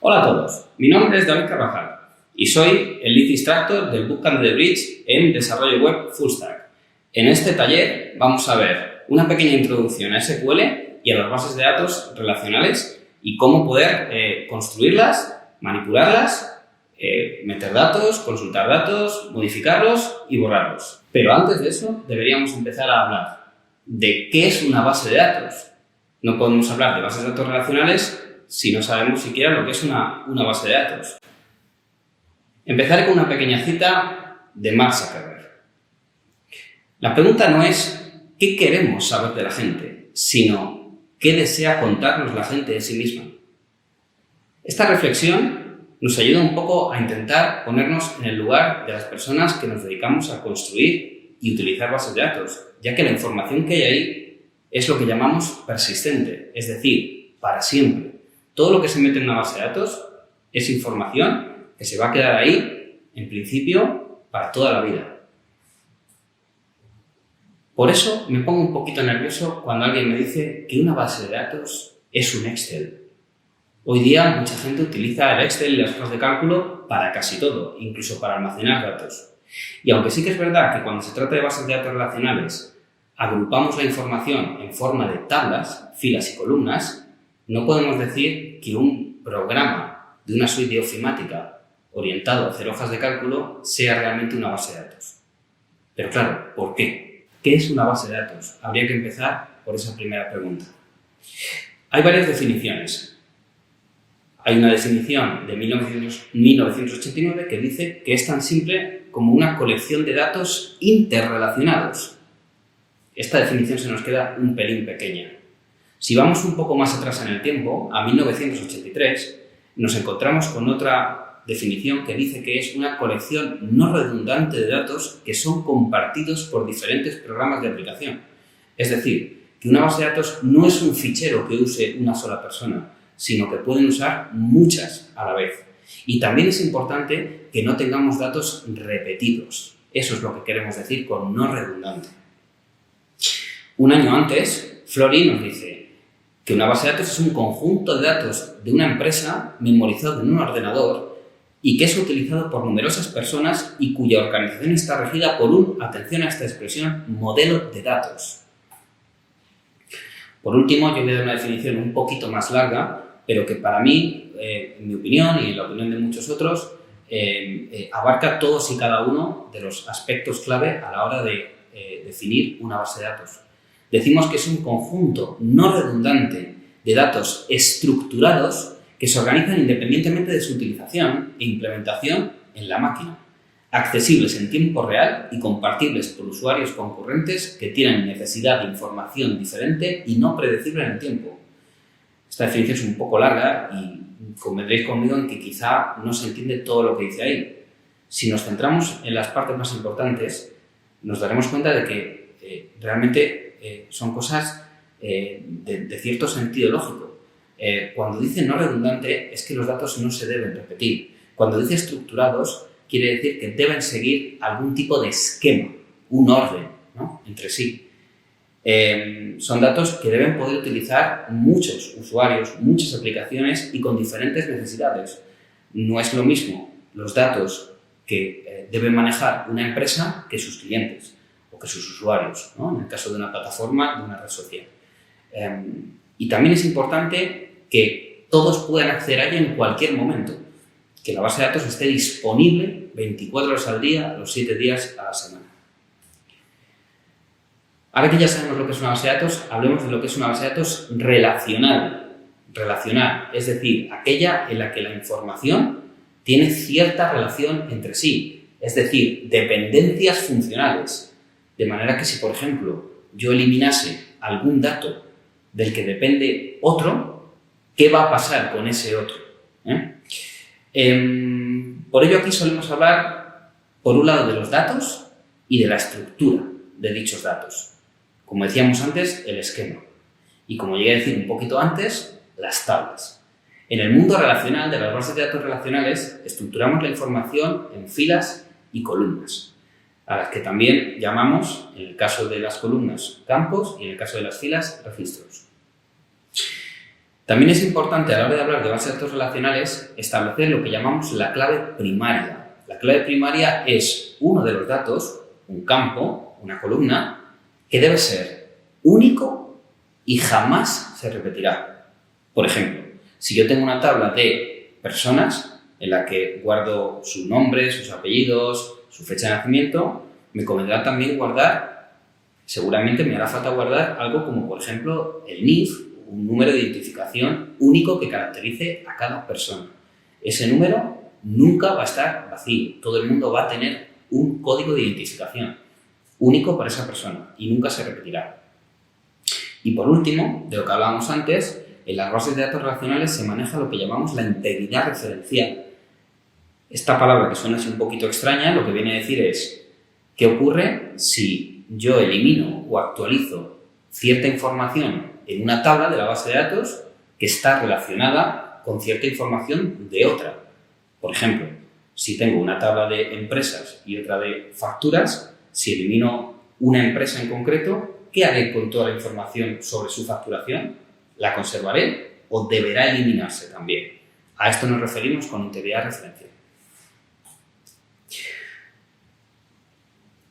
Hola a todos, mi nombre es David Carvajal y soy el Lead Instructor del Bootcamp de Bridge en Desarrollo Web Full Stack. En este taller vamos a ver una pequeña introducción a SQL y a las bases de datos relacionales y cómo poder construirlas, manipularlas, meter datos, consultar datos, modificarlos y borrarlos. Pero antes de eso deberíamos empezar a hablar de qué es una base de datos. No podemos hablar de bases de datos relacionales si no sabemos siquiera lo que es una base de datos. Empezaré con una pequeña cita de Mark Zuckerberg. La pregunta no es qué queremos saber de la gente, sino qué desea contarnos la gente de sí misma. Esta reflexión nos ayuda un poco a intentar ponernos en el lugar de las personas que nos dedicamos a construir y utilizar bases de datos, ya que la información que hay ahí es lo que llamamos persistente, es decir, para siempre. Todo lo que se mete en una base de datos es información que se va a quedar ahí, en principio, para toda la vida. Por eso me pongo un poquito nervioso cuando alguien me dice que una base de datos es un Excel. Hoy día mucha gente utiliza el Excel y las hojas de cálculo para casi todo, incluso para almacenar datos. Y aunque sí que es verdad que cuando se trata de bases de datos relacionales agrupamos la información en forma de tablas, filas y columnas, no podemos decir que un programa de una suite de ofimática orientado a hacer hojas de cálculo sea realmente una base de datos. Pero claro, ¿por qué? ¿Qué es una base de datos? Habría que empezar por esa primera pregunta. Hay varias definiciones. Hay una definición de 1989 que dice que es tan simple como una colección de datos interrelacionados. Esta definición se nos queda un pelín pequeña. Si vamos un poco más atrás en el tiempo, a 1983, nos encontramos con otra definición que dice que es una colección no redundante de datos que son compartidos por diferentes programas de aplicación. Es decir, que una base de datos no es un fichero que use una sola persona, sino que pueden usar muchas a la vez. Y también es importante que no tengamos datos repetidos. Eso es lo que queremos decir con no redundante. Un año antes, Flory nos dice que una base de datos es un conjunto de datos de una empresa memorizado en un ordenador y que es utilizado por numerosas personas y cuya organización está regida por un, atención a esta expresión, modelo de datos. Por último, yo voy a dar una definición un poquito más larga, pero que para mí, en mi opinión y en la opinión de muchos otros, abarca todos y cada uno de los aspectos clave a la hora de definir una base de datos. Decimos que es un conjunto no redundante de datos estructurados que se organizan independientemente de su utilización e implementación en la máquina, accesibles en tiempo real y compartibles por usuarios concurrentes que tienen necesidad de información diferente y no predecible en el tiempo. Esta definición es un poco larga y convendréis conmigo en que quizá no se entiende todo lo que dice ahí. Si nos centramos en las partes más importantes, nos daremos cuenta de que realmente son cosas de cierto sentido lógico. Cuando dice no redundante es que los datos no se deben repetir. Cuando dice estructurados quiere decir que deben seguir algún tipo de esquema, un orden, ¿no?, entre sí. Son datos que deben poder utilizar muchos usuarios, muchas aplicaciones y con diferentes necesidades. No es lo mismo los datos que debe manejar una empresa que sus clientes o que sus usuarios, ¿no?, en el caso de una plataforma, de una red social. Y también es importante que todos puedan acceder a ella en cualquier momento, que la base de datos esté disponible 24 horas al día, los 7 días a la semana. Ahora que ya sabemos lo que es una base de datos, hablemos de lo que es una base de datos relacional. Relacional, es decir, aquella en la que la información tiene cierta relación entre sí, es decir, dependencias funcionales. De manera que si, por ejemplo, yo eliminase algún dato del que depende otro, ¿qué va a pasar con ese otro? Por ello aquí solemos hablar, por un lado, de los datos y de la estructura de dichos datos. Como decíamos antes, el esquema. Y como llegué a decir un poquito antes, las tablas. En el mundo relacional de las bases de datos relacionales, estructuramos la información en filas y columnas, a las que también llamamos, en el caso de las columnas, campos y en el caso de las filas, registros. También es importante a la hora de hablar de bases de datos relacionales establecer lo que llamamos la clave primaria. La clave primaria es uno de los datos, un campo, una columna, que debe ser único y jamás se repetirá. Por ejemplo, si yo tengo una tabla de personas en la que guardo su nombre, sus apellidos, su fecha de nacimiento, me convendrá también guardar, seguramente me hará falta guardar algo como, por ejemplo, el NIF, un número de identificación único que caracterice a cada persona. Ese número nunca va a estar vacío, todo el mundo va a tener un código de identificación único para esa persona y nunca se repetirá. Y por último, de lo que hablábamos antes, en las bases de datos relacionales se maneja lo que llamamos la integridad referencial. Esta palabra que suena así un poquito extraña, lo que viene a decir es ¿qué ocurre si yo elimino o actualizo cierta información en una tabla de la base de datos que está relacionada con cierta información de otra? Por ejemplo, si tengo una tabla de empresas y otra de facturas, si elimino una empresa en concreto, ¿qué haré con toda la información sobre su facturación? ¿La conservaré o deberá eliminarse también? A esto nos referimos con integridad referencial.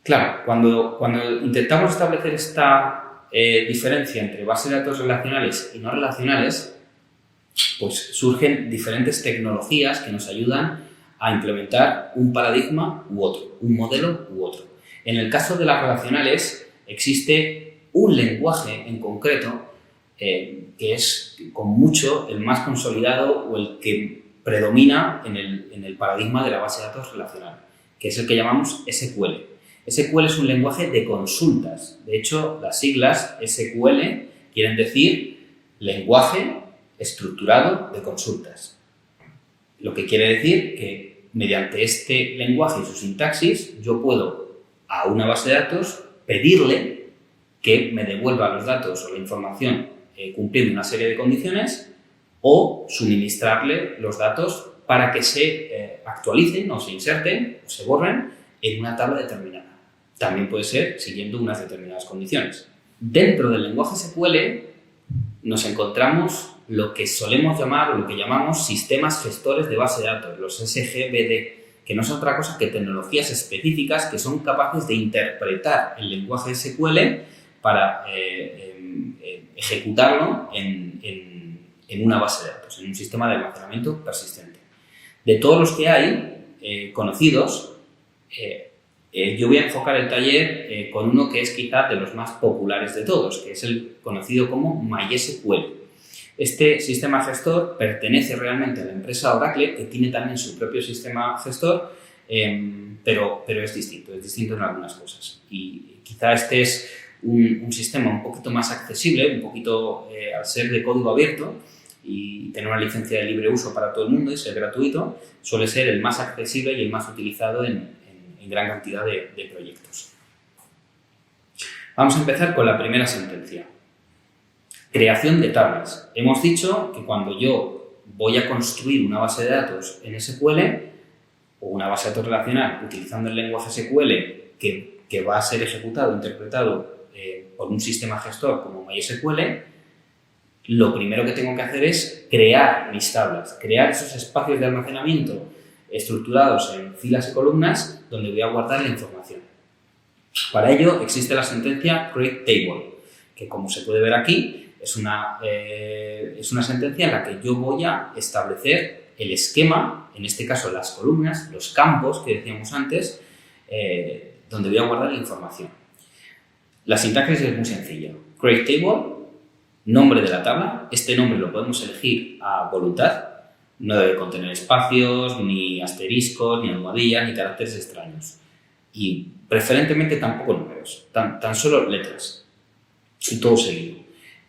Claro, cuando intentamos establecer esta diferencia entre bases de datos relacionales y no relacionales, pues surgen diferentes tecnologías que nos ayudan a implementar un paradigma u otro, un modelo u otro. En el caso de las relacionales existe un lenguaje en concreto que es con mucho el más consolidado o el que predomina en el paradigma de la base de datos relacional, que es el que llamamos SQL. SQL es un lenguaje de consultas. De hecho, las siglas SQL quieren decir lenguaje estructurado de consultas. Lo que quiere decir que mediante este lenguaje y su sintaxis yo puedo a una base de datos pedirle que me devuelva los datos o la información cumpliendo una serie de condiciones o suministrarle los datos para que se actualicen o se inserten o se borren en una tabla determinada. También puede ser siguiendo unas determinadas condiciones. Dentro del lenguaje SQL nos encontramos lo que solemos llamar o lo que llamamos sistemas gestores de base de datos, los SGBD, que no son otra cosa que tecnologías específicas que son capaces de interpretar el lenguaje SQL para ejecutarlo en una base de datos, en un sistema de almacenamiento persistente. De todos los que hay conocidos, yo voy a enfocar el taller con uno que es quizá de los más populares de todos, que es el conocido como MySQL. Este sistema gestor pertenece realmente a la empresa Oracle, que tiene también su propio sistema gestor, pero es distinto en algunas cosas. Y quizá este es un sistema un poquito más accesible, un poquito al ser de código abierto y tener una licencia de libre uso para todo el mundo y ser gratuito, suele ser el más accesible y el más utilizado en gran cantidad de proyectos. Vamos a empezar con la primera sentencia. Creación de tablas. Hemos dicho que cuando yo voy a construir una base de datos en SQL o una base de datos relacional utilizando el lenguaje SQL que va a ser ejecutado, interpretado por un sistema gestor como MySQL, lo primero que tengo que hacer es crear mis tablas, crear esos espacios de almacenamiento estructurados en filas y columnas donde voy a guardar la información. Para ello existe la sentencia createTable, que como se puede ver aquí es una sentencia en la que yo voy a establecer el esquema, en este caso las columnas, los campos que decíamos antes, donde voy a guardar la información. La sintaxis es muy sencilla. createTable, nombre de la tabla. Este nombre lo podemos elegir a voluntad. No debe contener espacios, ni asteriscos, ni almohadillas, ni caracteres extraños. Y preferentemente tampoco números, tan solo letras. Y todo seguido.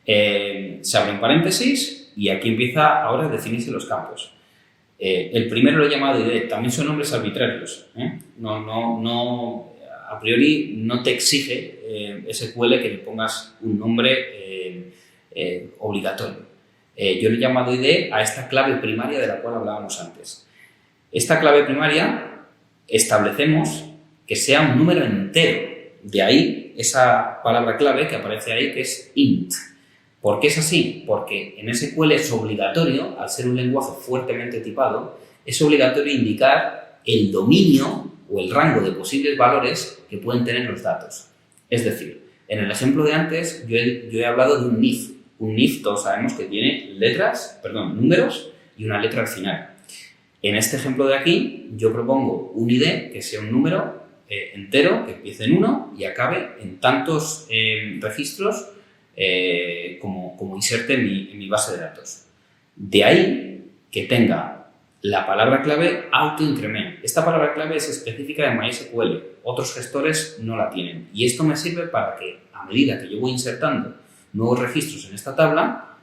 Se abren paréntesis y aquí empieza ahora a definirse los campos. El primero lo he llamado ID, también son nombres arbitrarios. A priori no te exige SQL que le pongas un nombre obligatorio. Yo le he llamado ID a esta clave primaria de la cual hablábamos antes. Esta clave primaria establecemos que sea un número entero. De ahí esa palabra clave que aparece ahí, que es int. ¿Por qué es así? Porque en SQL es obligatorio, al ser un lenguaje fuertemente tipado, es obligatorio indicar el dominio o el rango de posibles valores que pueden tener los datos. Es decir, en el ejemplo de antes yo he hablado de un NIF. Un NIF todos sabemos que tiene números y una letra al final. En este ejemplo de aquí yo propongo un ID que sea un número entero, que empiece en 1 y acabe en tantos registros como inserte en mi base de datos. De ahí que tenga la palabra clave autoincrement. Esta palabra clave es específica de MySQL, otros gestores no la tienen. Y esto me sirve para que, a medida que yo voy insertando nuevos registros en esta tabla,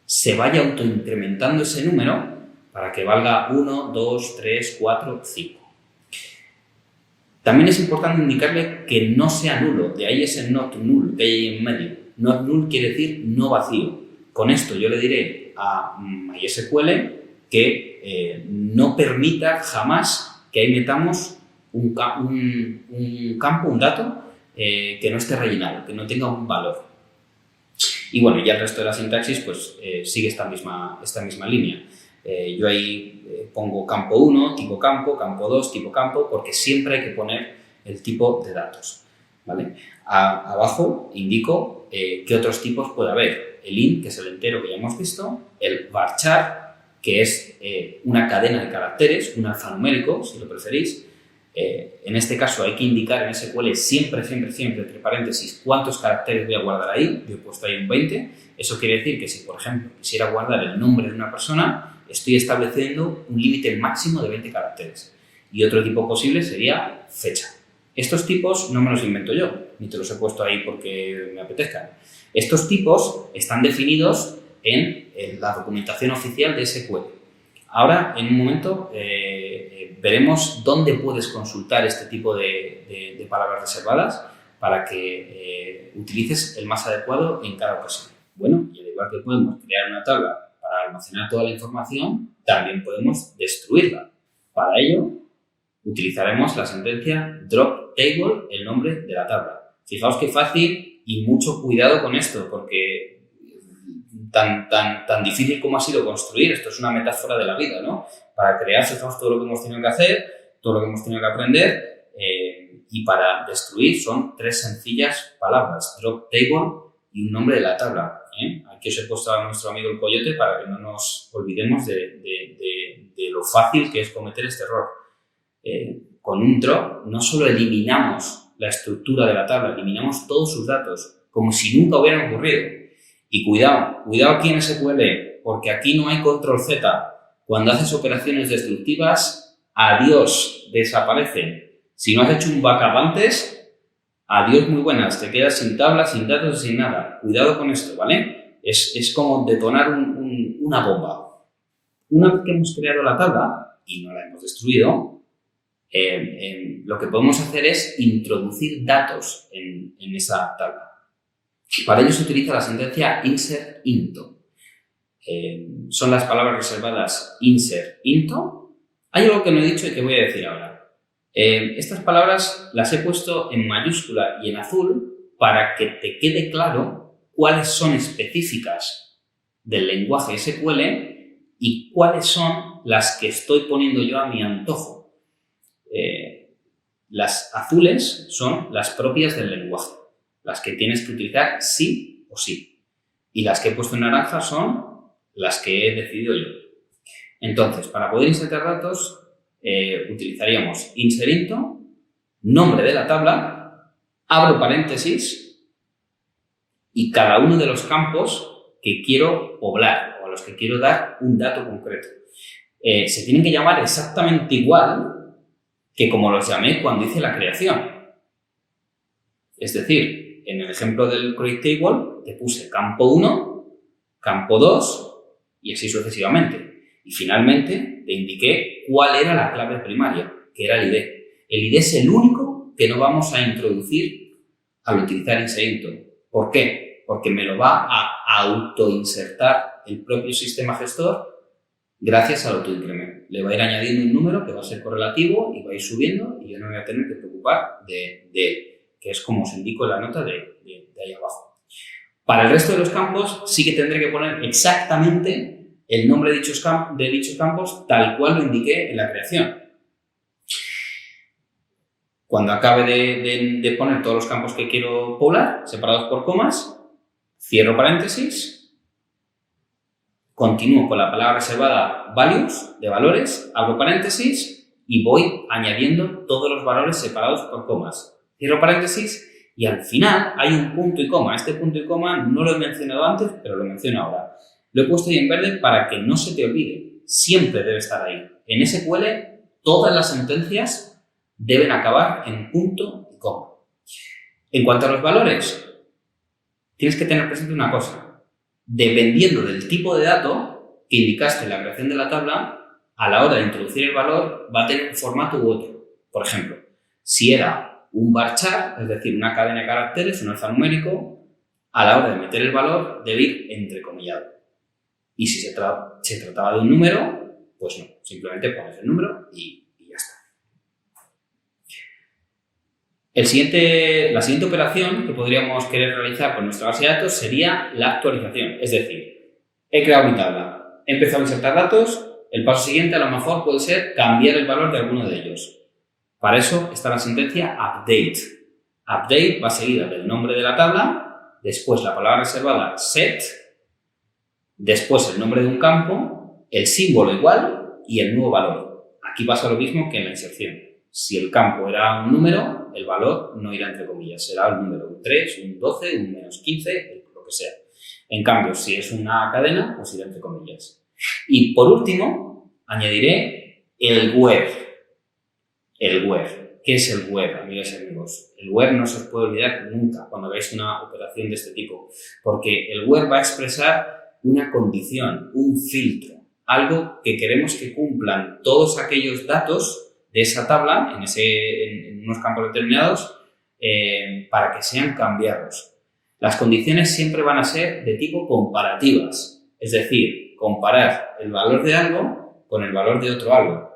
se vaya autoincrementando ese número para que valga 1, 2, 3, 4, 5. También es importante indicarle que no sea nulo, de ahí ese not null que hay ahí en medio. Not null quiere decir no vacío. Con esto yo le diré a MySQL que no permita jamás que ahí metamos un campo, un dato que no esté rellenado, que no tenga un valor. Y bueno, ya el resto de la sintaxis pues sigue esta misma línea. Yo ahí pongo campo 1, tipo campo 2, tipo campo, porque siempre hay que poner el tipo de datos, ¿vale? Abajo indico qué otros tipos puede haber. El int, que es el entero que ya hemos visto, el varchar, que es una cadena de caracteres, un alfanumérico, si lo preferís. En este caso hay que indicar en SQL siempre, entre paréntesis, cuántos caracteres voy a guardar ahí. Yo he puesto ahí un 20. Eso quiere decir que si, por ejemplo, quisiera guardar el nombre de una persona, estoy estableciendo un límite máximo de 20 caracteres. Y otro tipo posible sería fecha. Estos tipos no me los invento yo, ni te los he puesto ahí porque me apetezcan. Estos tipos están definidos en la documentación oficial de SQL. Ahora, en un momento, veremos dónde puedes consultar este tipo de palabras reservadas para que utilices el más adecuado en cada ocasión. Bueno, y al igual que podemos crear una tabla para almacenar toda la información, también podemos destruirla. Para ello, utilizaremos la sentencia drop table, el nombre de la tabla. Fijaos qué fácil y mucho cuidado con esto, porque tan difícil como ha sido construir, esto es una metáfora de la vida, ¿no? Para crear, fijaos todo lo que hemos tenido que hacer, todo lo que hemos tenido que aprender, y para destruir son 3 sencillas palabras, drop table y un nombre de la tabla. Aquí os he puesto a nuestro amigo el coyote para que no nos olvidemos de lo fácil que es cometer este error. Con un drop no solo eliminamos la estructura de la tabla, eliminamos todos sus datos, como si nunca hubieran ocurrido. Y cuidado aquí en SQL, porque aquí no hay control Z. Cuando haces operaciones destructivas, adiós, desaparecen. Si no has hecho un backup antes, adiós muy buenas, te quedas sin tabla, sin datos, sin nada. Cuidado con esto, ¿vale? Es como detonar una bomba. Una vez que hemos creado la tabla y no la hemos destruido, lo que podemos hacer es introducir datos en esa tabla. Para ello se utiliza la sentencia insert into. Son las palabras reservadas insert into. Hay algo que no he dicho y que voy a decir ahora. Estas palabras las he puesto en mayúscula y en azul para que te quede claro cuáles son específicas del lenguaje SQL y cuáles son las que estoy poniendo yo a mi antojo. Las azules son las propias del lenguaje, las que tienes que utilizar sí o sí. Y las que he puesto en naranja son las que he decidido yo. Entonces, para poder insertar datos, utilizaríamos insert into, nombre de la tabla, abro paréntesis y cada uno de los campos que quiero poblar o a los que quiero dar un dato concreto. Se tienen que llamar exactamente igual que como los llamé cuando hice la creación. Es decir, en el ejemplo del create table te puse campo 1, campo 2 y así sucesivamente. Y finalmente te indiqué cuál era la clave primaria, que era el ID. El ID es el único que no vamos a introducir al utilizar insert into. ¿Por qué? Porque me lo va a autoinsertar el propio sistema gestor gracias al autoincrement. Le va a ir añadiendo un número que va a ser correlativo y va a ir subiendo y yo no me voy a tener que preocupar de que es como os indico en la nota de ahí abajo. Para el resto de los campos sí que tendré que poner exactamente el nombre de dichos campos tal cual lo indiqué en la creación. Cuando acabe de poner todos los campos que quiero poblar, separados por comas, cierro paréntesis, continúo con la palabra reservada values, de valores, abro paréntesis y voy añadiendo todos los valores separados por comas. Cierro paréntesis y al final hay un punto y coma. Este punto y coma no lo he mencionado antes, pero lo menciono ahora. Lo he puesto ahí en verde para que no se te olvide. Siempre debe estar ahí. En SQL, todas las sentencias deben acabar en punto y coma. En cuanto a los valores, tienes que tener presente una cosa. Dependiendo del tipo de dato que indicaste en la creación de la tabla, a la hora de introducir el valor va a tener un formato u otro. Por ejemplo, si era un varchar, es decir, una cadena de caracteres, un alfanumérico, a la hora de meter el valor debe ir entrecomillado. Y si se trataba de un número, pues no, simplemente pones el número y ya está. La siguiente operación que podríamos querer realizar con nuestra base de datos sería la actualización. Es decir, he creado mi tabla, he empezado a insertar datos, el paso siguiente a lo mejor puede ser cambiar el valor de alguno de ellos. Para eso está la sentencia update. Update va seguida del nombre de la tabla, después la palabra reservada set, después el nombre de un campo, el símbolo igual y el nuevo valor. Aquí pasa lo mismo que en la inserción. Si el campo era un número, el valor no irá entre comillas, será el número, un 3, un 12, un menos 15, lo que sea. En cambio, si es una cadena, pues irá entre comillas. Y por último, añadiré el where. El where. ¿Qué es el where, amigas y amigos? El where no se os puede olvidar nunca cuando hagáis una operación de este tipo, porque el where va a expresar una condición, un filtro, algo que queremos que cumplan todos aquellos datos de esa tabla, en unos campos determinados, para que sean cambiados. Las condiciones siempre van a ser de tipo comparativas, es decir, comparar el valor de algo con el valor de otro algo,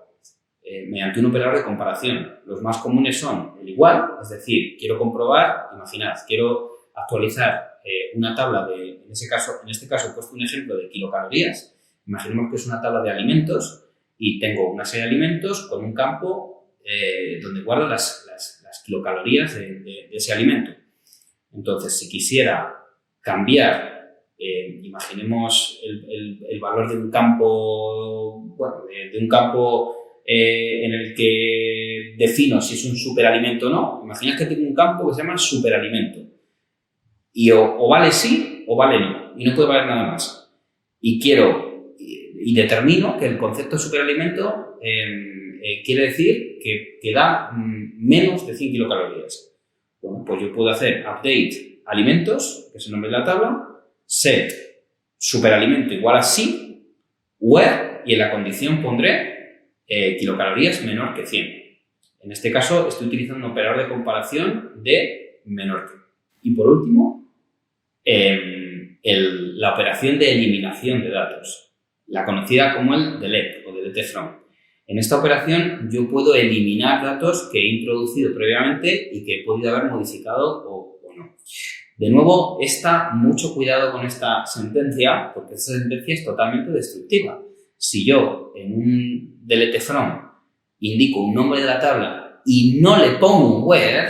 mediante un operador de comparación. Los más comunes son el igual, es decir, quiero comprobar, imaginad, quiero actualizar una tabla en este caso he puesto un ejemplo de kilocalorías. Imaginemos que es una tabla de alimentos y tengo una serie de alimentos con un campo donde guardo las kilocalorías de ese alimento. Entonces, si quisiera cambiar, imaginemos el valor de un campo, en el que defino si es un superalimento o no. Imaginad que tengo un campo que se llama superalimento. Y o vale sí o vale no. Y no puede valer nada más. Y determino que el concepto de superalimento quiere decir que da menos de 100 kilocalorías. Bueno, pues yo puedo hacer update alimentos, que es el nombre de la tabla, set superalimento igual a sí, where, y en la condición pondré kilocalorías menor que 100. En este caso estoy utilizando un operador de comparación de menor que. Y por último, la operación de eliminación de datos, la conocida como el delete o delete from. En esta operación yo puedo eliminar datos que he introducido previamente y que he podido haber modificado o no. De nuevo, mucho cuidado con esta sentencia, porque esta sentencia es totalmente destructiva. Si yo en un delete from indico un nombre de la tabla y no le pongo un where,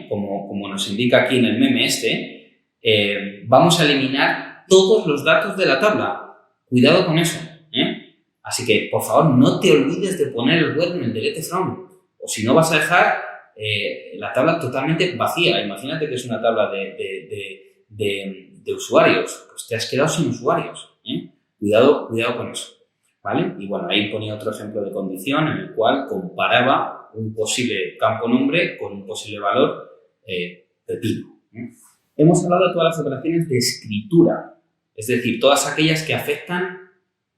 como nos indica aquí en el meme vamos a eliminar todos los datos de la tabla. Cuidado con eso. Así que, por favor, no te olvides de poner el where en el delete from, o si no vas a dejar la tabla totalmente vacía. Imagínate que es una tabla de usuarios, pues te has quedado sin usuarios. Cuidado con eso, ¿vale? Y bueno, ahí ponía otro ejemplo de condición en el cual comparaba un posible campo nombre con un posible valor pepino. Hemos hablado de todas las operaciones de escritura, es decir, todas aquellas que afectan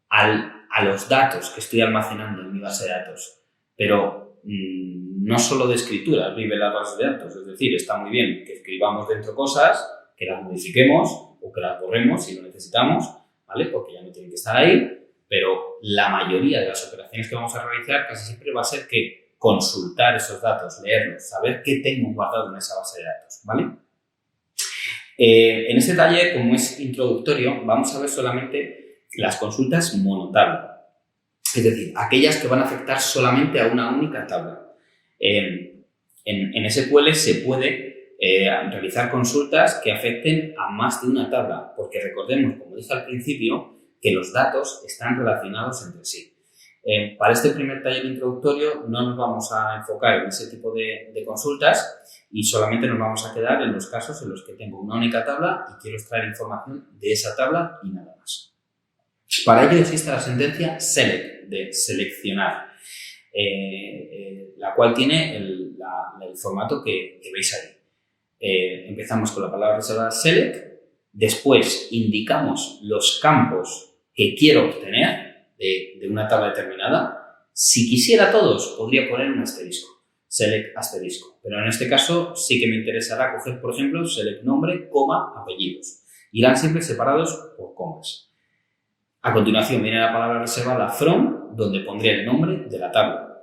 a los datos que estoy almacenando en mi base de datos. Pero no solo de escritura vive la base de datos, es decir, está muy bien que escribamos dentro cosas, que las modifiquemos o que las borremos si lo necesitamos, ¿vale? Porque ya no tienen que estar ahí, pero la mayoría de las operaciones que vamos a realizar casi siempre va a ser que consultar esos datos, leerlos, saber qué tengo guardado en esa base de datos, ¿vale? En este taller, como es introductorio, vamos a ver solamente las consultas monotabla, es decir, aquellas que van a afectar solamente a una única tabla. En SQL se puede realizar consultas que afecten a más de una tabla, porque recordemos, como dije al principio, que los datos están relacionados entre sí. Para este primer taller introductorio no nos vamos a enfocar en ese tipo de consultas y solamente nos vamos a quedar en los casos en los que tengo una única tabla y quiero extraer información de esa tabla y nada más. Para ello existe la sentencia select, de seleccionar, la cual tiene el formato que veis ahí. Empezamos con la palabra reservada select, después indicamos los campos que quiero obtener de una tabla determinada. Si quisiera todos, podría poner un asterisco, select asterisco, pero en este caso sí que me interesará coger, por ejemplo, select nombre, coma, apellidos. Irán siempre separados por comas. A continuación viene la palabra reservada from, donde pondré el nombre de la tabla.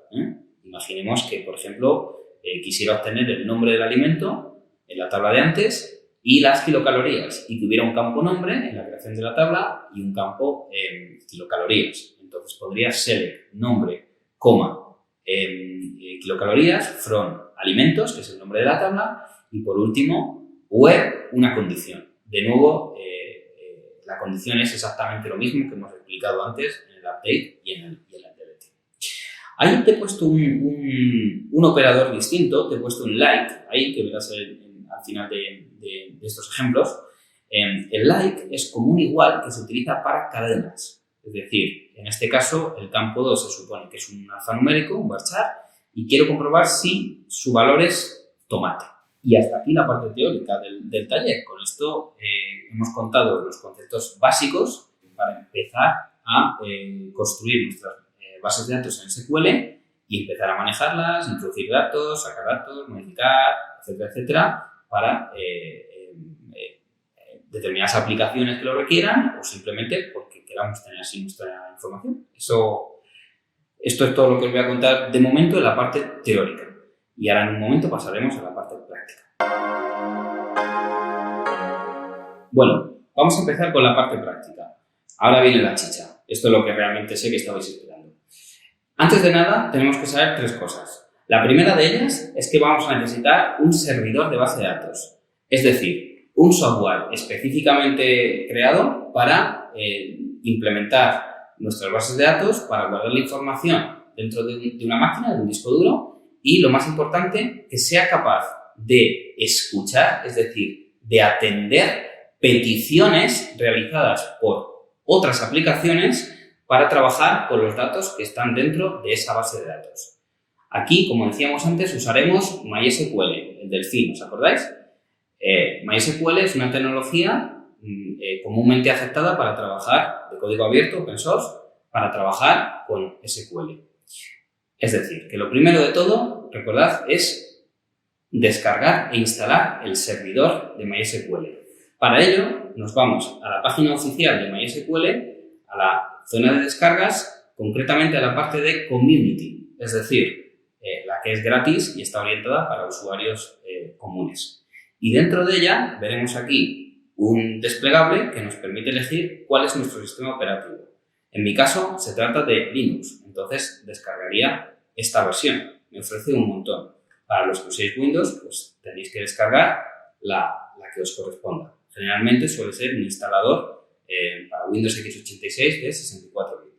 Imaginemos que, por ejemplo, quisiera obtener el nombre del alimento en la tabla de antes y las kilocalorías, y que hubiera un campo nombre en la creación de la tabla y un campo kilocalorías. Entonces pondría select nombre, coma, kilocalorías, from alimentos, que es el nombre de la tabla, y por último, where, una condición. De nuevo, la condición es exactamente lo mismo que hemos explicado antes en el update y en el delete. Ahí te he puesto un operador distinto, te he puesto un like, ahí que verás al final de estos ejemplos. El like es como un igual que se utiliza para cadenas. Es decir, en este caso, el campo 2 se supone que es un alfanumérico, un varchar, y quiero comprobar si su valor es tomate. Y hasta aquí la parte teórica del taller. Con esto hemos contado los conceptos básicos para empezar a construir nuestras bases de datos en SQL y empezar a manejarlas, introducir datos, sacar datos, modificar, etcétera, etcétera, para determinadas aplicaciones que lo requieran o simplemente porque queramos tener así nuestra información. Esto es todo lo que os voy a contar de momento en la parte teórica. Y ahora en un momento pasaremos a la parte práctica. Bueno, vamos a empezar con la parte práctica. Ahora viene la chicha. Esto es lo que realmente sé que estabais esperando. Antes de nada, tenemos que saber tres cosas. La primera de ellas es que vamos a necesitar un servidor de base de datos. Es decir, un software específicamente creado para implementar nuestras bases de datos, para guardar la información dentro de una máquina, de un disco duro, y lo más importante, que sea capaz de escuchar, es decir, de atender peticiones realizadas por otras aplicaciones para trabajar con los datos que están dentro de esa base de datos. Aquí, como decíamos antes, usaremos MySQL, el delfín, ¿os acordáis? MySQL es una tecnología comúnmente aceptada para trabajar de código abierto, open source, para trabajar con SQL. Es decir, que lo primero de todo, recordad, es descargar e instalar el servidor de MySQL. Para ello, nos vamos a la página oficial de MySQL, a la zona de descargas, concretamente a la parte de Community, es decir, la que es gratis y está orientada para usuarios comunes. Y dentro de ella veremos aquí un desplegable que nos permite elegir cuál es nuestro sistema operativo. En mi caso, se trata de Linux, entonces descargaría esta versión. Me ofrece un montón. Para los que uséis Windows, pues tenéis que descargar la que os corresponda. Generalmente suele ser un instalador para Windows x86 de 64 bits.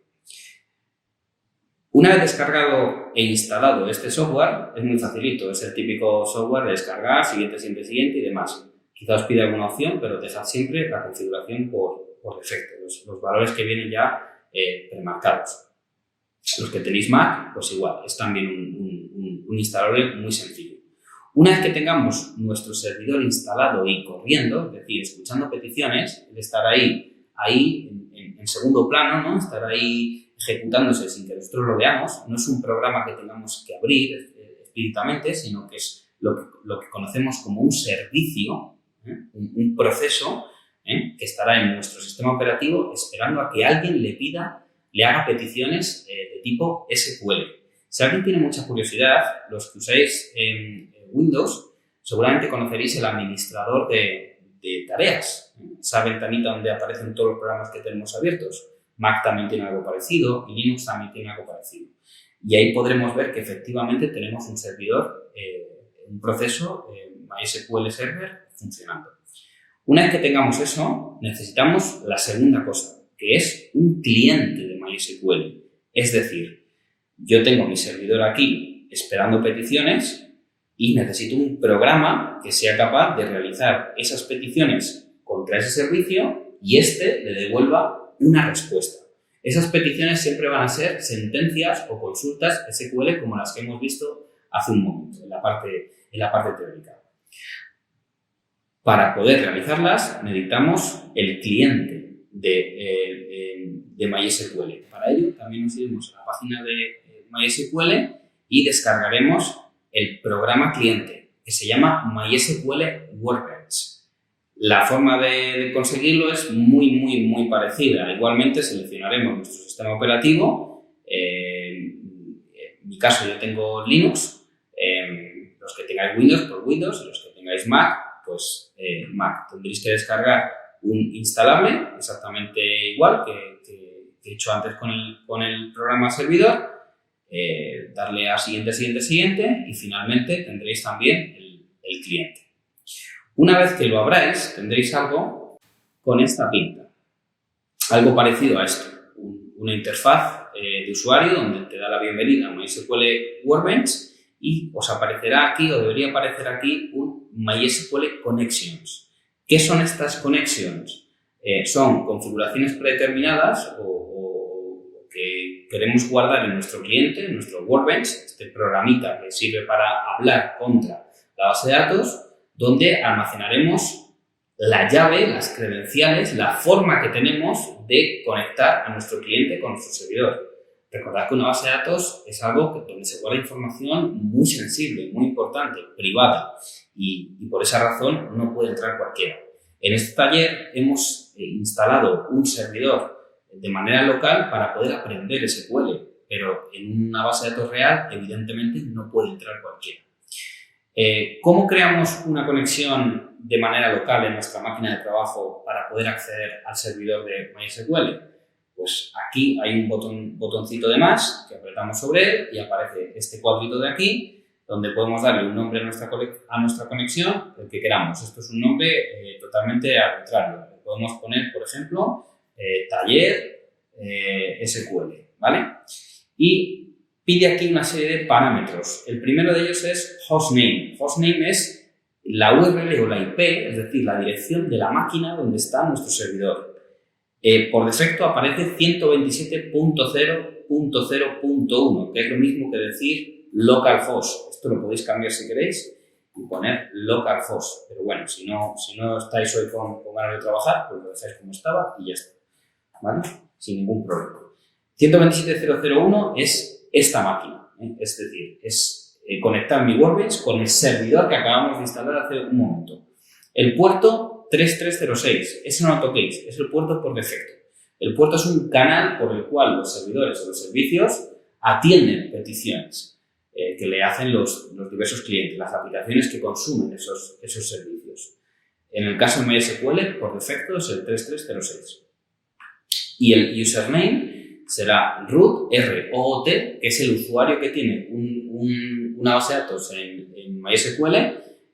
Una vez descargado e instalado este software, es muy facilito. Es el típico software de descargar, siguiente, siempre siguiente y demás. Quizá os pida alguna opción, pero dejad siempre la configuración por defecto. Los valores que vienen ya premarcados. Los que tenéis Mac, pues igual, es también un instalador muy sencillo. Una vez que tengamos nuestro servidor instalado y corriendo, es decir, escuchando peticiones, el estar ahí en segundo plano, ¿no? Estar ahí ejecutándose sin que nosotros lo veamos, no es un programa que tengamos que abrir explícitamente, sino que es lo que conocemos como un servicio, un proceso que estará en nuestro sistema operativo esperando a que alguien le haga peticiones de tipo SQL. Si alguien tiene mucha curiosidad, los que usáis Windows, seguramente conoceréis el administrador de de tareas. Esa ventanita donde aparecen todos los programas que tenemos abiertos. Mac también tiene algo parecido y Linux también tiene algo parecido. Y ahí podremos ver que efectivamente tenemos un servidor, un proceso MySQL Server funcionando. Una vez que tengamos eso, necesitamos la segunda cosa, que es un cliente de MySQL. Es decir, yo tengo mi servidor aquí esperando peticiones y necesito un programa que sea capaz de realizar esas peticiones contra ese servicio y este le devuelva una respuesta. Esas peticiones siempre van a ser sentencias o consultas SQL como las que hemos visto hace un momento en la parte teórica. Para poder realizarlas necesitamos el cliente de MySQL. Para ello también nos iremos a la página de MySQL y descargaremos el programa cliente que se llama MySQL Workbench. La forma de conseguirlo es muy parecida. Igualmente seleccionaremos nuestro sistema operativo. En mi caso yo tengo Linux. Los que tengáis Windows, por Windows. Y los que tengáis Mac, pues Mac. Tendréis que descargar un instalable, exactamente igual que he hecho antes con el programa servidor. Darle a siguiente y finalmente tendréis también el cliente. Una vez que lo abráis, tendréis algo con esta pinta. Algo parecido a esto. Una interfaz de usuario donde te da la bienvenida a MySQL Workbench y os aparecerá aquí, o debería aparecer aquí, un MySQL Connections. ¿Qué son estas connections? Son configuraciones predeterminadas o que queremos guardar en nuestro cliente, en nuestro Workbench, este programita que sirve para hablar contra la base de datos, donde almacenaremos la llave, las credenciales, la forma que tenemos de conectar a nuestro cliente con nuestro servidor. Recordad que una base de datos es algo donde se guarda información muy sensible, muy importante, privada, y por esa razón no puede entrar cualquiera. En este taller hemos instalado un servidor de manera local para poder aprender SQL, pero en una base de datos real, evidentemente, no puede entrar cualquiera. ¿Cómo creamos una conexión de manera local en nuestra máquina de trabajo para poder acceder al servidor de MySQL? Pues aquí hay un botoncito de más que apretamos sobre él y aparece este cuadrito de aquí donde podemos darle un nombre a nuestra conexión, el que queramos. Esto es un nombre totalmente arbitrario. Le podemos poner, por ejemplo, taller SQL, ¿vale? Y pide aquí una serie de parámetros. El primero de ellos es hostname. Hostname es la URL o la IP, es decir, la dirección de la máquina donde está nuestro servidor. Por defecto aparece 127.0.0.1, que es lo mismo que decir localhost. Esto lo podéis cambiar si queréis y poner localhost. Pero bueno, si no estáis hoy con ganas de trabajar, pues lo dejáis como estaba y ya está, ¿vale? Sin ningún problema. 127.0.0.1 es esta máquina, es decir, es conectar mi Workbench con el servidor que acabamos de instalar hace un momento. El puerto 3306, ese no lo toquéis, es el puerto por defecto. El puerto es un canal por el cual los servidores o los servicios atienden peticiones que le hacen los diversos clientes, las aplicaciones que consumen esos servicios. En el caso de MySQL, por defecto, es el 3306. Y el username será root, R-O-O-T, que es el usuario que tiene una base de datos en MySQL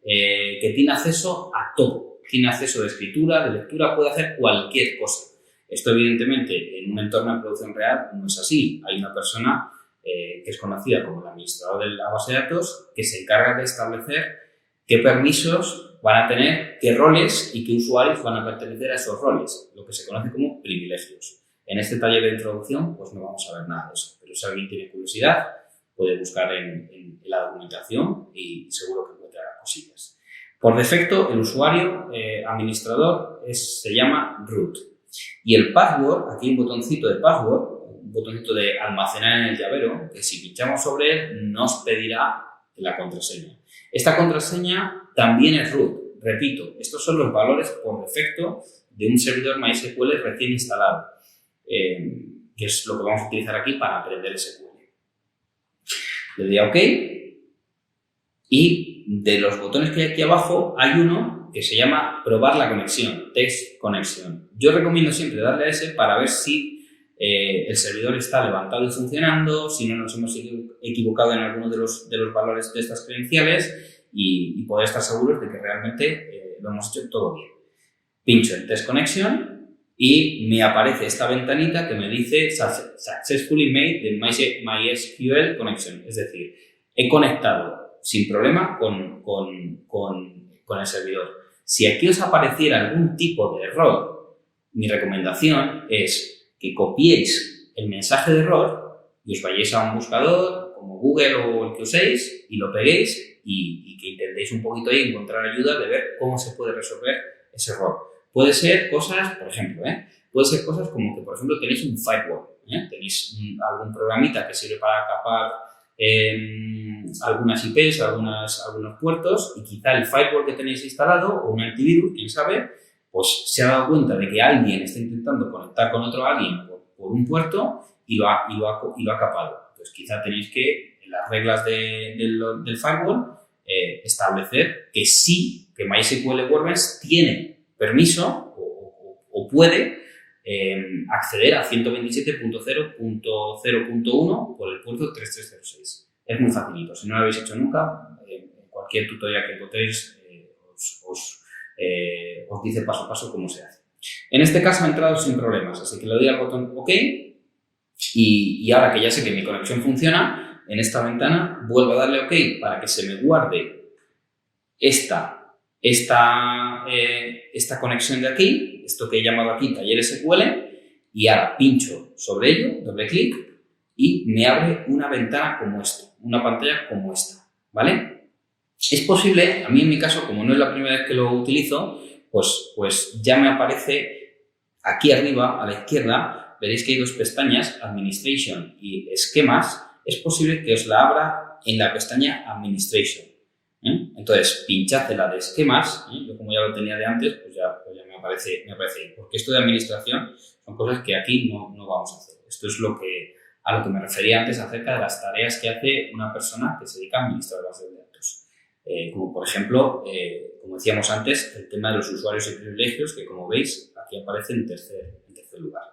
que tiene acceso a todo. Tiene acceso de escritura, de lectura, puede hacer cualquier cosa. Esto, evidentemente, en un entorno de producción real no es así. Hay una persona que es conocida como el administrador de la base de datos que se encarga de establecer qué permisos van a tener, qué roles y qué usuarios van a pertenecer a esos roles, lo que se conoce como privilegios. En este taller de introducción, pues no vamos a ver nada de eso, pero si alguien tiene curiosidad, puede buscar en la documentación y seguro que encontrará cosillas. Por defecto, el usuario administrador se llama root. Y el password, aquí hay un botoncito de password, un botoncito de almacenar en el llavero, que si pinchamos sobre él nos pedirá la contraseña. Esta contraseña también es root. Repito, estos son los valores por defecto de un servidor MySQL recién instalado. Que es lo que vamos a utilizar aquí para aprender SQL. Le doy a OK y Y de los botones que hay aquí abajo hay uno que se llama probar la conexión, test connection. Yo recomiendo siempre darle a ese para ver si el servidor está levantado y funcionando, si no nos hemos equivocado en alguno de los valores de estas credenciales y poder estar seguros de que realmente lo hemos hecho todo bien. Pincho en test connection y me aparece esta ventanita que me dice Successfully made the MySQL connection. Es decir, he conectado sin problema con el servidor. Si aquí os apareciera algún tipo de error, mi recomendación es que copiéis el mensaje de error y os vayáis a un buscador como Google o el que uséis y lo peguéis y que intentéis un poquito ahí encontrar ayuda de ver cómo se puede resolver ese error. Puede ser cosas, por ejemplo, puede ser cosas como que, por ejemplo, tenéis un firewall, tenéis algún programita que sirve para capar algunas IPs, algunos puertos y quizá el firewall que tenéis instalado o un antivirus, quién sabe, pues se ha dado cuenta de que alguien está intentando conectar con otro alguien por un puerto y lo ha capado. Entonces quizá tenéis que, en las reglas del firewall, establecer que sí, que MySQL Workbench tiene permiso o puede acceder a 127.0.0.1 por el puerto 3306. Es muy facilito. Si no lo habéis hecho nunca, cualquier tutorial que encontréis os dice paso a paso cómo se hace. En este caso ha entrado sin problemas, así que le doy al botón OK y ahora que ya sé que mi conexión funciona, en esta ventana vuelvo a darle OK para que se me guarde esta conexión de aquí, esto que he llamado aquí taller SQL, y ahora pincho sobre ello, doble clic, y me abre una ventana como esta, una pantalla como esta, ¿vale? Es posible, a mí en mi caso, como no es la primera vez que lo utilizo, pues ya me aparece aquí arriba, a la izquierda, veréis que hay dos pestañas, Administration y Esquemas. Es posible que os la abra en la pestaña Administration. Entonces, pinchad en la de esquemas, yo como ya lo tenía de antes, pues ya me aparece ahí, porque esto de administración son cosas que aquí no vamos a hacer. Esto es a lo que me refería antes acerca de las tareas que hace una persona que se dedica a administrar bases de datos. Como por ejemplo, como decíamos antes, el tema de los usuarios y privilegios, que como veis, aquí aparece en tercer lugar.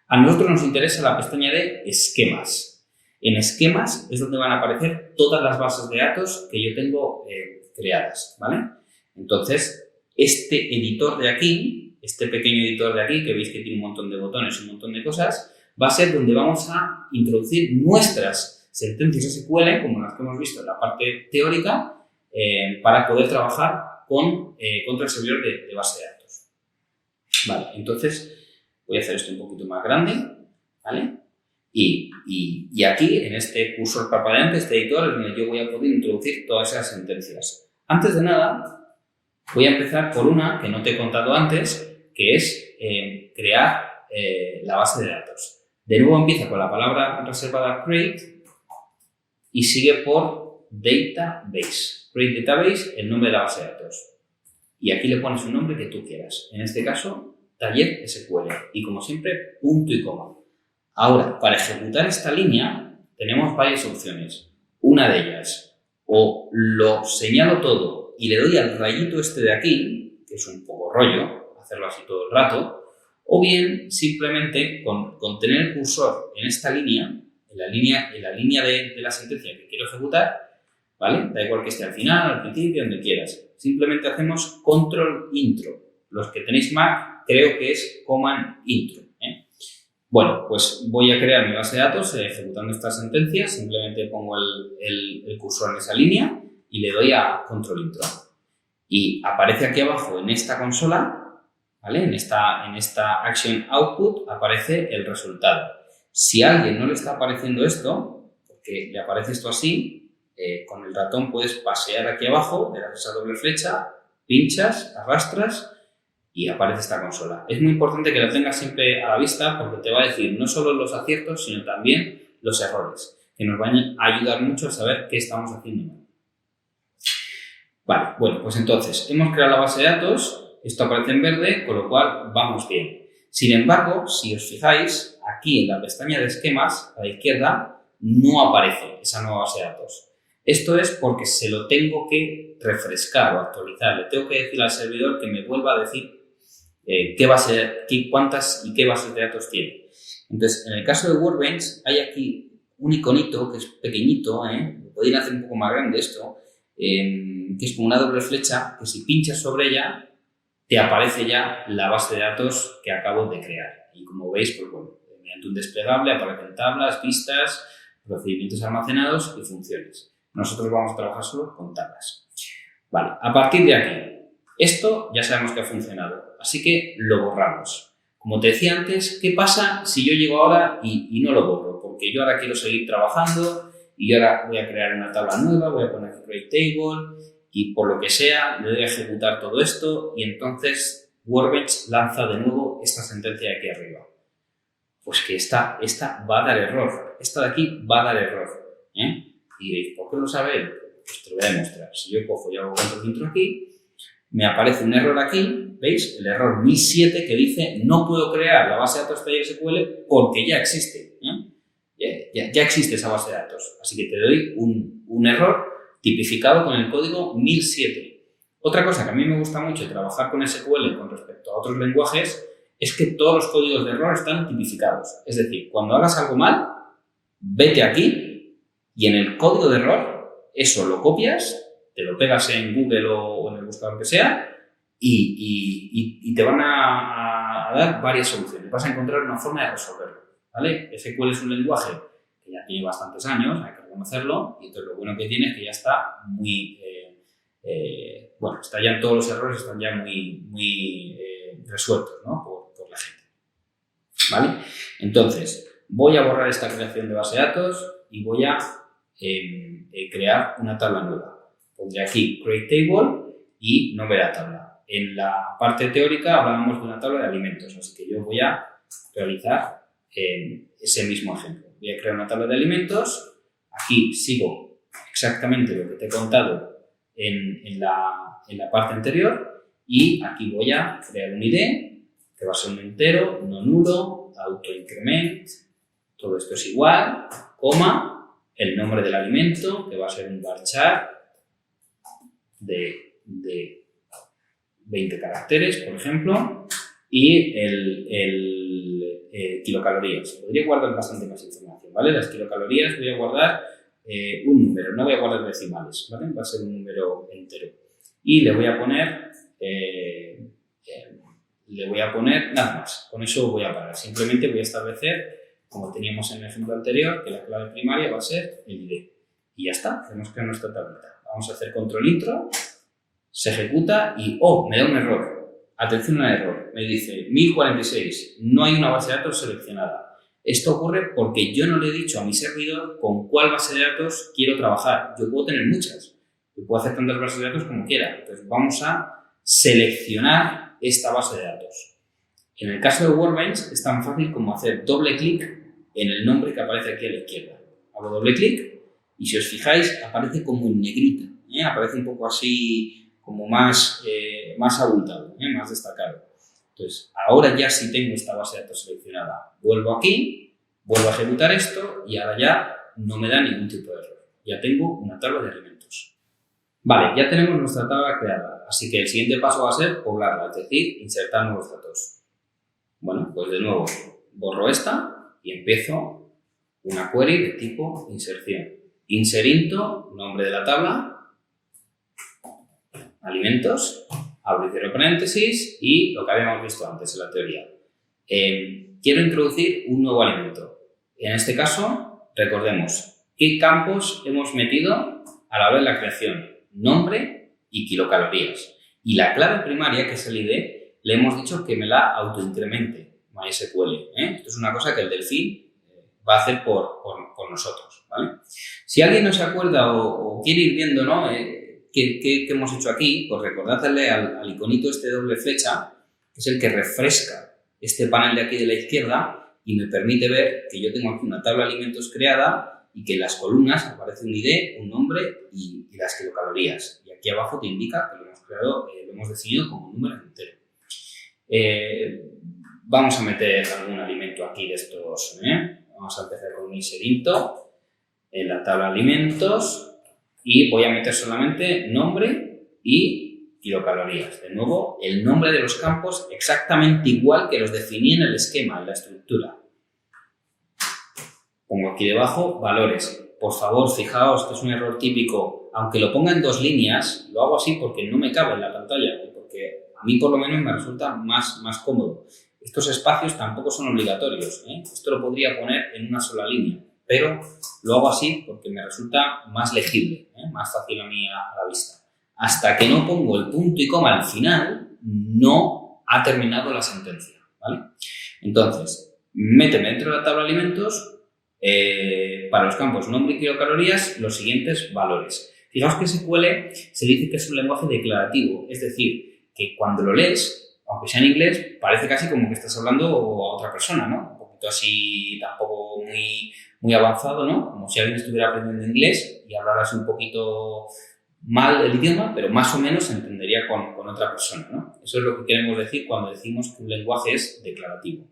A nosotros nos interesa la pestaña de esquemas. En esquemas es donde van a aparecer todas las bases de datos que yo tengo creadas, ¿vale? Entonces, este editor de aquí, este pequeño editor de aquí, que veis que tiene un montón de botones y un montón de cosas, va a ser donde vamos a introducir nuestras sentencias SQL, como las que hemos visto en la parte teórica, para poder trabajar contra el servidor de base de datos. Vale, entonces voy a hacer esto un poquito más grande, ¿vale? Y aquí, en este cursor parpadeante, este editor, es donde yo voy a poder introducir todas esas sentencias. Antes de nada, voy a empezar por una que no te he contado antes, que es crear la base de datos. De nuevo empieza con la palabra reservada create y sigue por database. Create database, el nombre de la base de datos. Y aquí le pones un nombre que tú quieras. En este caso, taller SQL. Y como siempre, punto y coma. Ahora, para ejecutar esta línea tenemos varias opciones. Una de ellas, o lo señalo todo y le doy al rayito este de aquí, que es un poco rollo, hacerlo así todo el rato, o bien simplemente con tener el cursor en esta línea, en la línea de la sentencia que quiero ejecutar, ¿vale? Da igual que esté al final, al principio, donde quieras. Simplemente hacemos control intro. Los que tenéis Mac, creo que es command intro. Bueno, pues voy a crear mi base de datos ejecutando estas sentencias. Simplemente pongo el cursor en esa línea y le doy a control intro. Y aparece aquí abajo en esta consola, ¿vale? En esta action output aparece el resultado. Si a alguien no le está apareciendo esto, porque le aparece esto así, con el ratón puedes pasear aquí abajo, le das esa doble flecha, pinchas, arrastras y aparece esta consola. Es muy importante que la tengas siempre a la vista porque te va a decir no solo los aciertos, sino también los errores, que nos van a ayudar mucho a saber qué estamos haciendo mal. Vale, bueno, pues entonces hemos creado la base de datos, esto aparece en verde, con lo cual vamos bien. Sin embargo, si os fijáis, aquí en la pestaña de esquemas, a la izquierda, no aparece esa nueva base de datos. Esto es porque se lo tengo que refrescar o actualizar. Le tengo que decir al servidor que me vuelva a decir cuántas y qué bases de datos tiene. Entonces, en el caso de Workbench, hay aquí un iconito que es pequeñito, podría hacer un poco más grande esto, que es como una doble flecha, que si pinchas sobre ella, te aparece ya la base de datos que acabo de crear. Y como veis, pues bueno, mediante un desplegable aparecen tablas, vistas, procedimientos almacenados y funciones. Nosotros vamos a trabajar solo con tablas. Vale, a partir de aquí, esto ya sabemos que ha funcionado, así que lo borramos. Como te decía antes, ¿qué pasa si yo llego ahora y no lo borro? Porque yo ahora quiero seguir trabajando y yo ahora voy a crear una tabla nueva, voy a poner create table y por lo que sea le doy a ejecutar todo esto y entonces Workbench lanza de nuevo esta sentencia de aquí arriba. Pues que esta va a dar error, esta de aquí va a dar error. Y diréis, ¿por qué lo sabéis? Pues te lo voy a demostrar. Si yo cojo y hago control intro aquí, me aparece un error aquí, ¿veis? El error 1007 que dice no puedo crear la base de datos PLSQL porque ya existe. Ya existe esa base de datos. Así que te doy un error tipificado con el código 1007. Otra cosa que a mí me gusta mucho trabajar con SQL con respecto a otros lenguajes es que todos los códigos de error están tipificados. Es decir, cuando hagas algo mal, vete aquí y en el código de error eso lo copias, te lo pegas en Google o en el buscador que sea y te van a dar varias soluciones. Vas a encontrar una forma de resolverlo, ¿vale? SQL es un lenguaje que ya tiene bastantes años, hay que reconocerlo, y entonces lo bueno que tiene es que ya está muy... bueno, está ya todos los errores están ya muy resueltos, ¿no? por la gente, ¿vale? Entonces, voy a borrar esta creación de base de datos y voy a crear una tabla nueva. Pondré aquí create table y nombre de la tabla. En la parte teórica hablábamos de una tabla de alimentos, así que yo voy a realizar ese mismo ejemplo. Voy a crear una tabla de alimentos, aquí sigo exactamente lo que te he contado en la parte anterior y aquí voy a crear un ID que va a ser un entero, no nulo, autoincrement, todo esto es igual, coma, el nombre del alimento que va a ser un varchar de 20 caracteres, por ejemplo, y el kilocalorías. Podría guardar bastante más información, ¿vale? Las kilocalorías voy a guardar un número, no voy a guardar decimales, ¿vale? Va a ser un número entero. Y le voy a poner nada más. Con eso voy a parar. Simplemente voy a establecer, como teníamos en el ejemplo anterior, que la clave primaria va a ser el ID. Y ya está, tenemos que crear nuestra tablita. Vamos a hacer control intro, se ejecuta y ¡oh! Me da un error. Atención al error. Me dice 1046, no hay una base de datos seleccionada. Esto ocurre porque yo no le he dicho a mi servidor con cuál base de datos quiero trabajar. Yo puedo tener muchas. Yo puedo hacer tantas bases de datos como quiera. Entonces vamos a seleccionar esta base de datos. En el caso de Workbench es tan fácil como hacer doble clic en el nombre que aparece aquí a la izquierda. Hago doble clic y si os fijáis aparece como en negrita. Aparece un poco así como más abultado, más destacado. Entonces, ahora ya sí tengo esta base de datos seleccionada. Vuelvo aquí, vuelvo a ejecutar esto y ahora ya no me da ningún tipo de error. Ya tengo una tabla de alimentos. Vale, ya tenemos nuestra tabla creada, así que el siguiente paso va a ser poblarla, es decir, insertar nuevos datos. Bueno, pues de nuevo, borro esta y empiezo una query de tipo inserción. Inserinto, nombre de la tabla, alimentos, abro y cierro paréntesis y lo que habíamos visto antes en la teoría. Quiero introducir un nuevo alimento. En este caso, recordemos qué campos hemos metido a la hora de la creación. Nombre y kilocalorías. Y la clave primaria, que es el ID, le hemos dicho que me la autoincremente, MySQL. Esto es una cosa que el Delfín va a hacer por nosotros, ¿vale? Si alguien no se acuerda o quiere ir viendo, ¿no? ¿Qué hemos hecho aquí? Pues recordadle al iconito este de doble flecha, que es el que refresca este panel de aquí de la izquierda y me permite ver que yo tengo aquí una tabla de alimentos creada y que en las columnas aparece un ID, un nombre y las kilocalorías. Y aquí abajo te indica que lo hemos creado, lo hemos definido como un número entero. Vamos a meter algún alimento aquí de estos. Vamos a empezar con un inserinto en la tabla de alimentos. y voy a meter solamente nombre y kilocalorías. De nuevo, el nombre de los campos exactamente igual que los definí en el esquema, en la estructura. Pongo aquí debajo valores. Por favor, fijaos que es un error típico. Aunque lo ponga en 2 líneas, lo hago así porque no me cabe en la pantalla, porque a mí por lo menos me resulta más cómodo. Estos espacios tampoco son obligatorios, ¿eh? Esto lo podría poner en una sola línea, pero lo hago así porque me resulta más legible, ¿eh? Más fácil a mí a la vista. Hasta que no pongo el punto y coma al final, no ha terminado la sentencia, ¿vale? Entonces, méteme dentro de la tabla de alimentos, para los campos nombre y kilocalorías, los siguientes valores. Fijaos que SQL se dice que es un lenguaje declarativo, es decir, que cuando lo lees, aunque sea en inglés, parece casi como que estás hablando a otra persona, ¿no? Un poquito así, tampoco muy avanzado, ¿no? Como si alguien estuviera aprendiendo inglés y hablaras un poquito mal el idioma, pero más o menos se entendería con otra persona, ¿no? Eso es lo que queremos decir cuando decimos que un lenguaje es declarativo.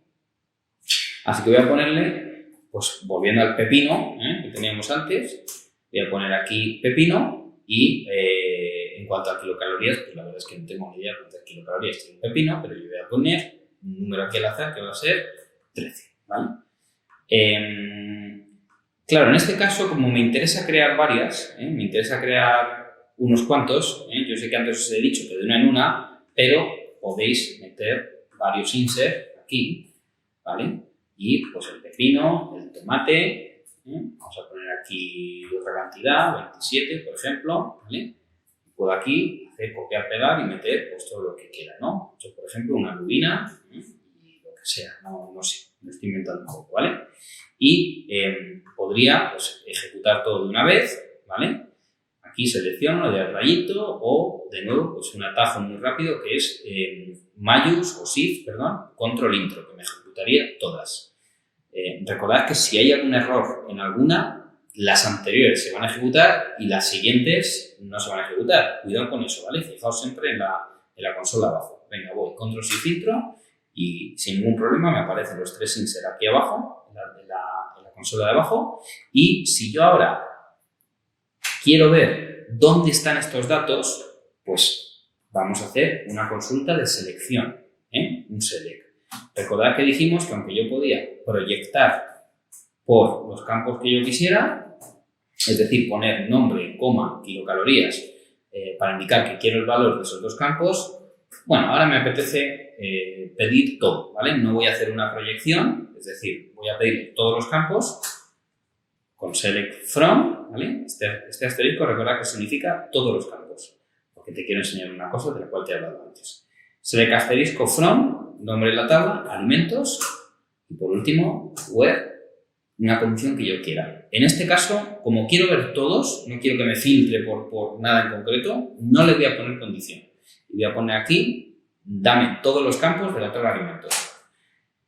Así que voy a ponerle, pues volviendo al pepino, que teníamos antes, voy a poner aquí pepino y en cuanto a kilocalorías, pues la verdad es que no tengo ni idea de cuántas kilocalorías tiene un pepino, pero yo voy a poner un número aquí al azar que va a ser 13, ¿vale? Claro, en este caso, como me interesa crear varias, me interesa crear unos cuantos, yo sé que antes os he dicho que de una en una, pero podéis meter varios insert aquí, ¿vale? Y pues el pepino, el tomate, vamos a poner aquí otra cantidad, 27 por ejemplo, ¿vale? Puedo aquí hacer copiar, pegar y meter pues todo lo que quiera, ¿no? Yo, por ejemplo, una lubina y lo que sea, no sé, me estoy inventando un poco, ¿vale? Y podría pues, ejecutar todo de una vez, ¿vale? Aquí selecciono el rayito o, de nuevo, pues un atajo muy rápido que es control intro, que me ejecutaría todas. Recordad que si hay algún error en alguna, las anteriores se van a ejecutar y las siguientes no se van a ejecutar. Cuidado con eso, ¿vale? Fijaos siempre en la consola abajo. Venga, voy, control shift intro y sin ningún problema me aparecen los 3 insert aquí abajo, en la consola de abajo. Y si yo ahora quiero ver dónde están estos datos, pues vamos a hacer una consulta de selección, un select. Recordad que dijimos que aunque yo podía proyectar por los campos que yo quisiera, es decir, poner nombre, coma, kilocalorías, para indicar que quiero el valor de esos 2 campos, bueno, ahora me apetece pedir todo, ¿vale? No voy a hacer una proyección, es decir, voy a pedir todos los campos con select from, ¿vale? Este asterisco, recordad que significa todos los campos, porque te quiero enseñar una cosa de la cual te he hablado antes. Select asterisco from, nombre de la tabla, alimentos, y por último, where, una condición que yo quiera. En este caso, como quiero ver todos, no quiero que me filtre por nada en concreto, no le voy a poner condición. Y voy a poner aquí, dame todos los campos de la tabla de alimentos.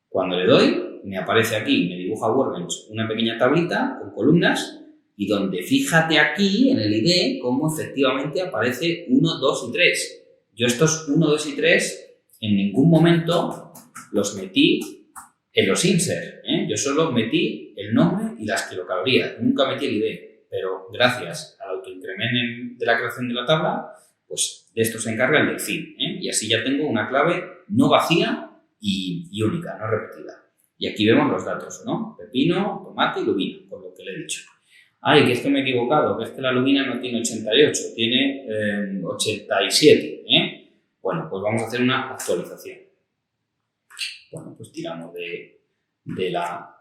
Cuando le doy, me aparece aquí, me dibuja Workbench una pequeña tablita con columnas y donde fíjate aquí en el ID cómo efectivamente aparece 1, 2 y 3. Yo estos 1, 2 y 3 en ningún momento los metí en los insert, Yo solo metí el nombre y las kilocalorías, nunca metí el ID, pero gracias al autoincrement de la creación de la tabla, pues de esto se encarga el delfín, y así ya tengo una clave no vacía y única, no repetida. Y aquí vemos los datos, ¿no? Pepino, tomate y lubina, por lo que le he dicho. Ay, que es que me he equivocado, que es que la lubina no tiene 88, tiene 87, Bueno, pues vamos a hacer una actualización. Bueno, pues tiramos de la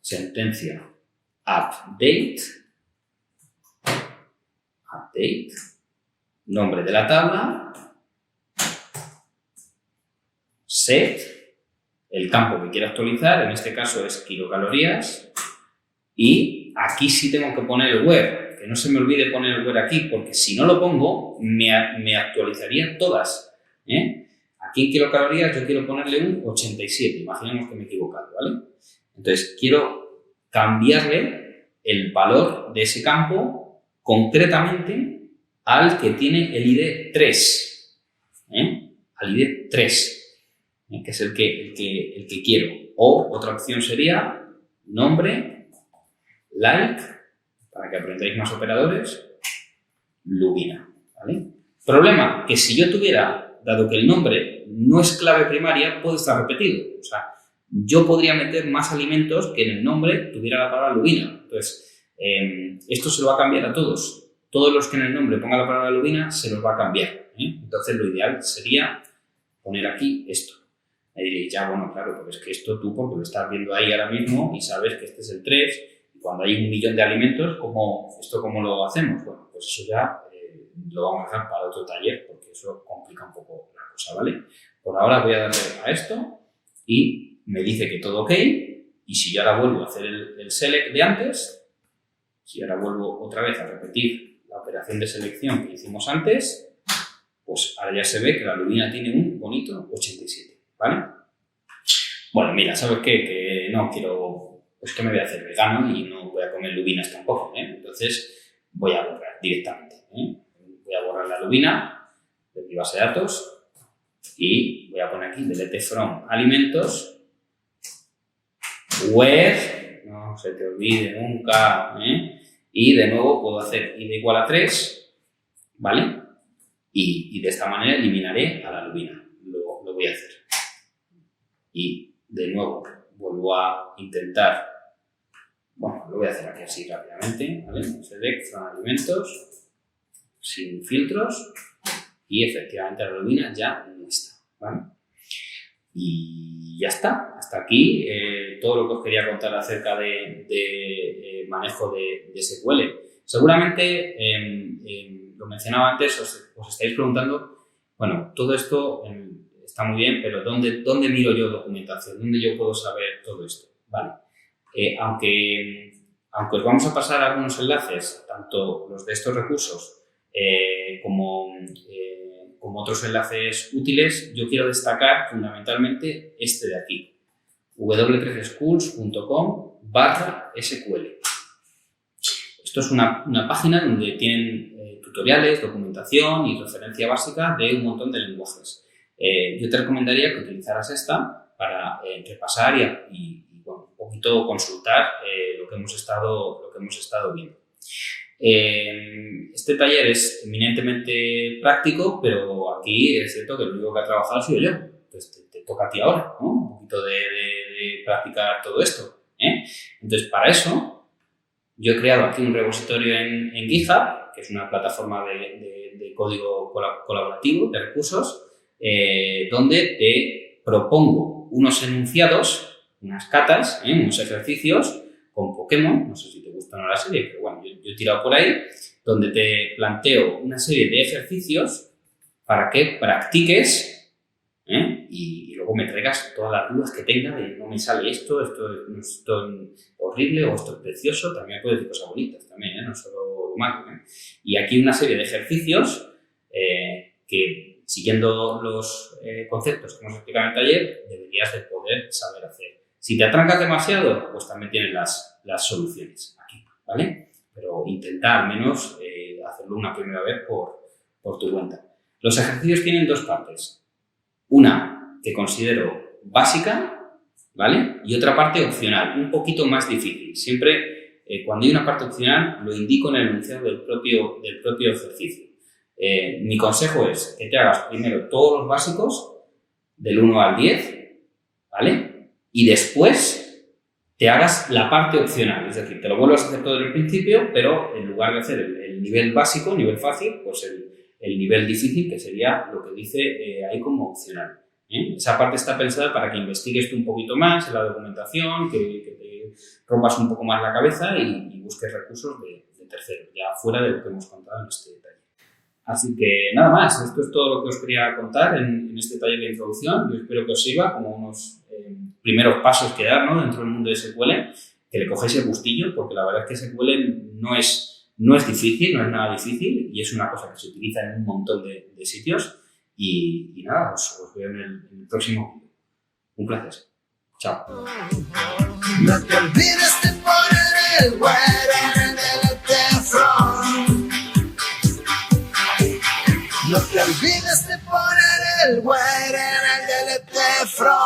sentencia update, nombre de la tabla, set, el campo que quiero actualizar, en este caso es kilocalorías, y aquí sí tengo que poner el where, que no se me olvide poner el where aquí, porque si no lo pongo, me actualizaría todas, Aquí en kilocalorías yo quiero ponerle un 87, imaginemos que me he equivocado, ¿vale? Entonces, quiero cambiarle el valor de ese campo concretamente al que tiene el ID 3, al ID 3, que es el que quiero. O otra opción sería nombre, like, para que aprendáis más operadores, Lubina, ¿vale? Problema, que si yo tuviera, dado que el nombre no es clave primaria, puede estar repetido. O sea, yo podría meter más alimentos que en el nombre tuviera la palabra lubina. Entonces, esto se lo va a cambiar a todos. Todos los que en el nombre pongan la palabra lubina se los va a cambiar, ¿eh? Entonces, lo ideal sería poner aquí esto. Me diréis, ya, bueno, claro, porque es que esto tú, porque lo estás viendo ahí ahora mismo y sabes que este es el 3, y cuando hay 1 millón de alimentos, ¿esto cómo lo hacemos? Bueno, pues eso ya lo vamos a dejar para otro taller, porque eso complica un poco la cosa, ¿vale? Por ahora voy a darle a esto y me dice que todo ok, y si yo ahora vuelvo a hacer el select de antes, si ahora vuelvo otra vez a repetir la operación de selección que hicimos antes, pues ahora ya se ve que la lubina tiene un bonito 87, ¿vale? Bueno, mira, ¿sabes qué? Que no quiero, pues que me voy a hacer vegano y no voy a comer lubinas tampoco, ¿eh? Entonces voy a borrar directamente, ¿eh? Voy a borrar la lubina de mi base de datos y voy a poner aquí delete from alimentos where, no se te olvide nunca, ¿eh? Y de nuevo puedo hacer id igual a 3, ¿vale? Y de esta manera eliminaré a la lubina. Lo voy a hacer. Y de nuevo vuelvo a intentar, bueno, lo voy a hacer aquí así rápidamente, ¿vale? Select from alimentos, sin filtros, y efectivamente la lubina ya no está, ¿vale? Y ya está. Hasta aquí todo lo que os quería contar acerca de manejo de SQL. Seguramente, lo mencionaba antes, os estáis preguntando, bueno, todo esto está muy bien, pero ¿dónde miro yo documentación? ¿Dónde yo puedo saber todo esto? Vale. Aunque os vamos a pasar algunos enlaces, tanto los de estos recursos como otros enlaces útiles, yo quiero destacar fundamentalmente este de aquí, w3schools.com/SQL. Esto es una página donde tienen tutoriales, documentación y referencia básica de un montón de lenguajes. Yo te recomendaría que utilizaras esta para repasar y bueno, un poquito consultar lo que hemos estado viendo. Este taller es eminentemente práctico, pero aquí es cierto que el único que ha trabajado soy yo. Entonces te toca a ti ahora, ¿no? Un poquito de practicar todo esto, ¿eh? Entonces, para eso, yo he creado aquí un repositorio en GitHub, que es una plataforma de código colaborativo, de recursos, donde te propongo unos enunciados, unas catas, unos ejercicios con Pokémon, no sé si te gusta o no la serie, pero bueno, yo he tirado por ahí, donde te planteo una serie de ejercicios para que practiques y luego me traigas todas las dudas que tengas de no me sale esto es horrible o esto es precioso, también puedo decir cosas bonitas también, no solo lo malo. Y aquí una serie de ejercicios que, siguiendo los conceptos que hemos explicado en el taller, deberías de poder saber hacer. Si te atrancas demasiado, pues también tienes las soluciones aquí, ¿vale? Pero intenta al menos hacerlo una primera vez por tu cuenta. Los ejercicios tienen dos partes. Una que considero básica, ¿vale? Y otra parte opcional, un poquito más difícil. Siempre, cuando hay una parte opcional, lo indico en el enunciado del propio ejercicio. Mi consejo es que te hagas primero todos los básicos, del 1 al 10, ¿vale? Y después te hagas la parte opcional, es decir, te lo vuelvas a hacer todo desde el principio, pero en lugar de hacer el nivel básico, nivel fácil, pues el nivel difícil, que sería lo que dice ahí como opcional. Esa parte está pensada para que investigues tú un poquito más en la documentación, que te rompas un poco más la cabeza y busques recursos de terceros, ya fuera de lo que hemos contado en este taller. Así que nada más, esto es todo lo que os quería contar en este taller de introducción. Yo espero que os sirva como unos primeros pasos que dar, ¿no?, dentro del mundo de SQL, que le cogéis el gustillo, porque la verdad es que SQL no es difícil, no es nada difícil y es una cosa que se utiliza en un montón de sitios. Y nada, os veo en el próximo vídeo. Un placer. Chao. No te olvides de poner el where en el from. No te olvides de poner el where en el from.